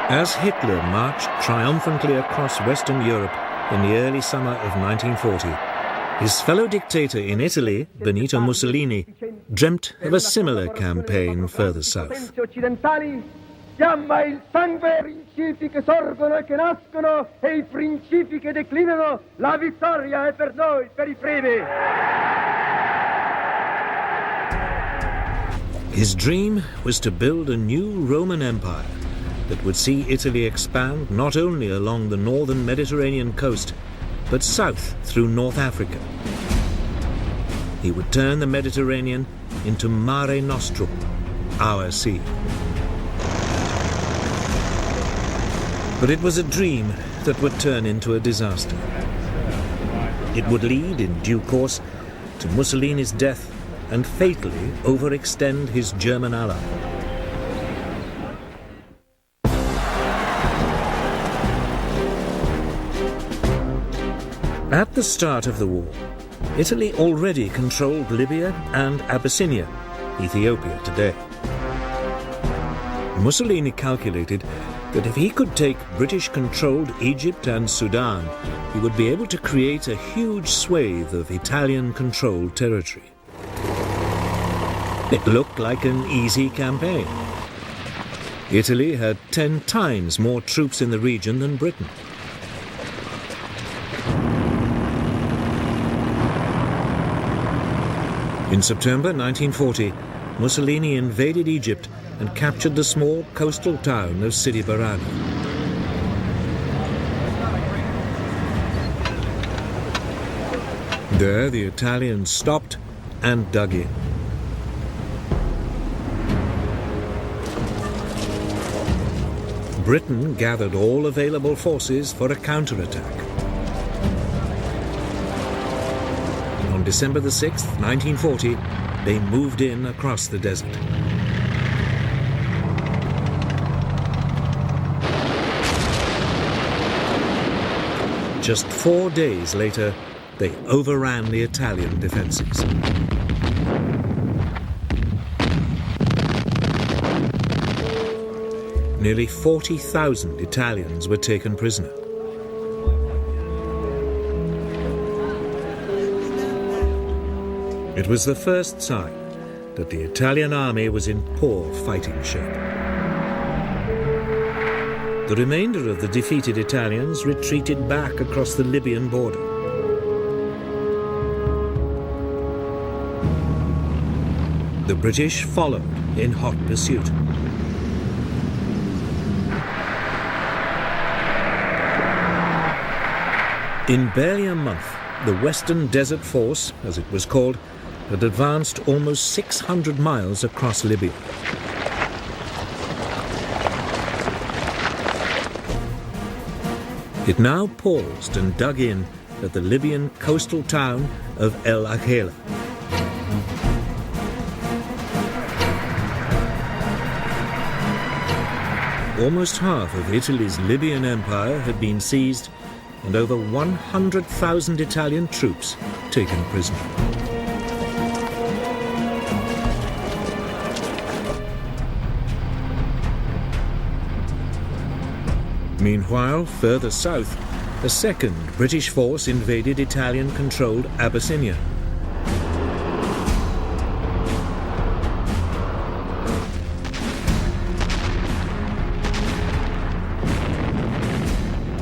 As Hitler marched triumphantly across Western Europe in the early summer of 1940, his fellow dictator in Italy, Benito Mussolini, dreamt of a similar campaign further south. Chiama il sangue ai principi che sorgono e che nascono e i principi che declinano. La vittoria è per noi, per I primi. His dream was to build a new Roman Empire that would see Italy expand not only along the northern Mediterranean coast, but south through North Africa. He would turn the Mediterranean into Mare Nostrum, our sea. But it was a dream that would turn into a disaster. It would lead, in due course, to Mussolini's death and fatally overextend his German ally. At the start of the war, Italy already controlled Libya and Abyssinia, Ethiopia today. Mussolini calculated that if he could take British-controlled Egypt and Sudan, he would be able to create a huge swathe of Italian-controlled territory. It looked like an easy campaign. Italy had 10 times more troops in the region than Britain. In September 1940, Mussolini invaded Egypt and captured the small coastal town of Sidi Barrani. There, the Italians stopped and dug in. Britain gathered all available forces for a counterattack. On December the 6th, 1940, they moved in across the desert. Just 4 days later, they overran the Italian defenses. Nearly 40,000 Italians were taken prisoner. It was the first sign that the Italian army was in poor fighting shape. The remainder of the defeated Italians retreated back across the Libyan border. The British followed in hot pursuit. In barely a month, the Western Desert Force, as it was called, had advanced almost 600 miles across Libya. It now paused and dug in at the Libyan coastal town of El Agheila. Almost half of Italy's Libyan empire had been seized and over 100,000 Italian troops taken prisoner. Meanwhile, further south, a second British force invaded Italian-controlled Abyssinia.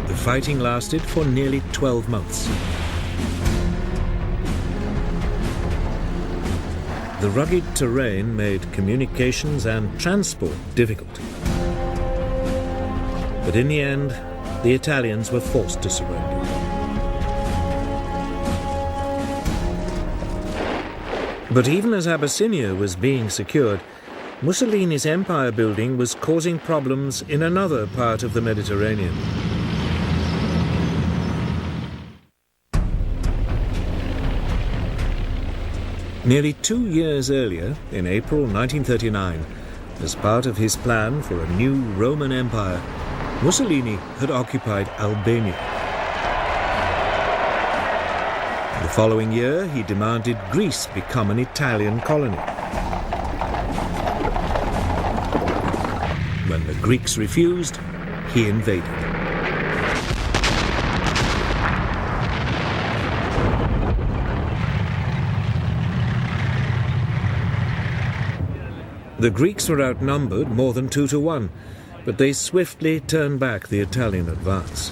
The fighting lasted for nearly 12 months. The rugged terrain made communications and transport difficult. But in the end, the Italians were forced to surrender. But even as Abyssinia was being secured, Mussolini's empire building was causing problems in another part of the Mediterranean. Nearly 2 years earlier, in April 1939, as part of his plan for a new Roman Empire, Mussolini had occupied Albania. The following year, he demanded Greece become an Italian colony. When the Greeks refused, he invaded. The Greeks were outnumbered more than 2 to 1, but they swiftly turned back the Italian advance.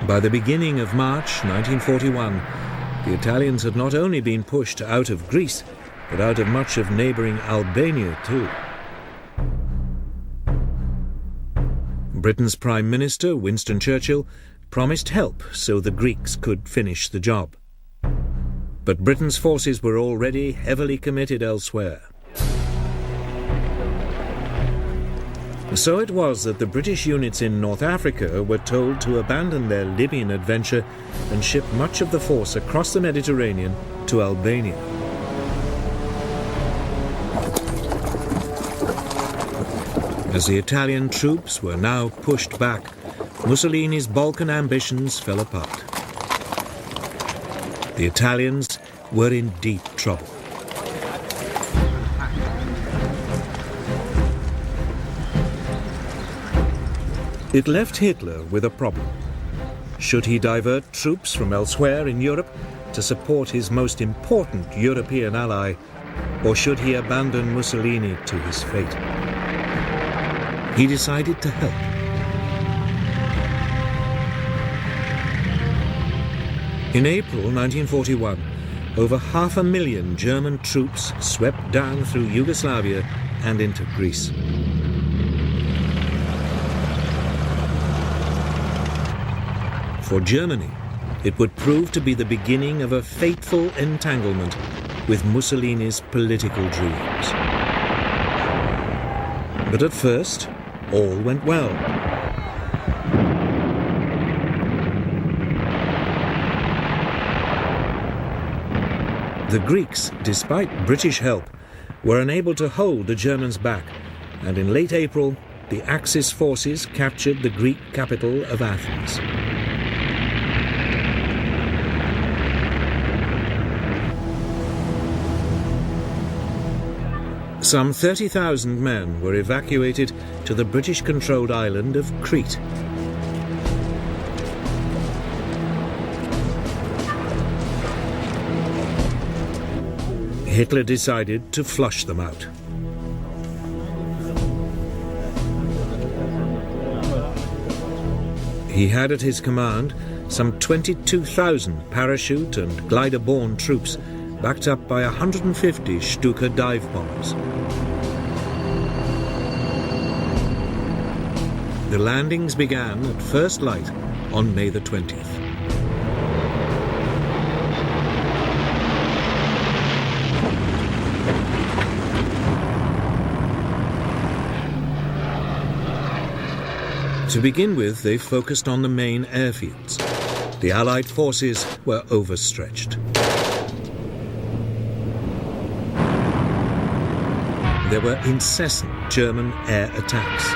By the beginning of March 1941, the Italians had not only been pushed out of Greece, but out of much of neighbouring Albania too. Britain's Prime Minister, Winston Churchill, promised help so the Greeks could finish the job. But Britain's forces were already heavily committed elsewhere. So it was that the British units in North Africa were told to abandon their Libyan adventure and ship much of the force across the Mediterranean to Albania. As the Italian troops were now pushed back, Mussolini's Balkan ambitions fell apart. The Italians were in deep trouble. It left Hitler with a problem. Should he divert troops from elsewhere in Europe to support his most important European ally, or should he abandon Mussolini to his fate? He decided to help. In April 1941, over 500,000 German troops swept down through Yugoslavia and into Greece. For Germany, it would prove to be the beginning of a fateful entanglement with Mussolini's political dreams. But at first, all went well. The Greeks, despite British help, were unable to hold the Germans back, and in late April, the Axis forces captured the Greek capital of Athens. Some 30,000 men were evacuated to the British-controlled island of Crete. Hitler decided to flush them out. He had at his command some 22,000 parachute and glider-borne troops, backed up by 150 Stuka dive bombers. The landings began at first light on May the 20th. To begin with, they focused on the main airfields. The Allied forces were overstretched. There were incessant German air attacks.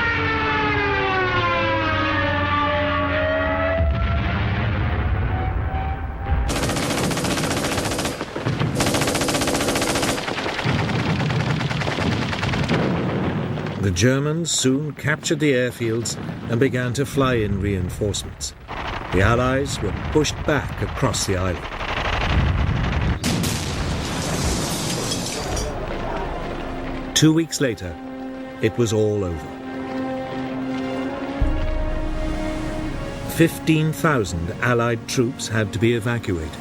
The Germans soon captured the airfields and began to fly in reinforcements. The Allies were pushed back across the island. Two weeks later, it was all over. 15,000 Allied troops had to be evacuated.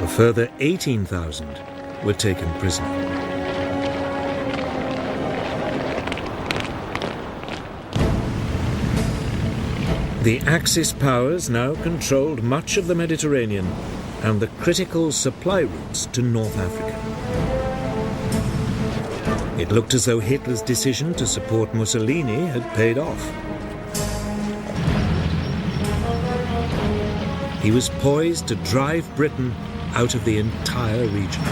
A further 18,000 were taken prisoner. The Axis powers now controlled much of the Mediterranean and the critical supply routes to North Africa. It looked as though Hitler's decision to support Mussolini had paid off. He was poised to drive Britain out of the entire region.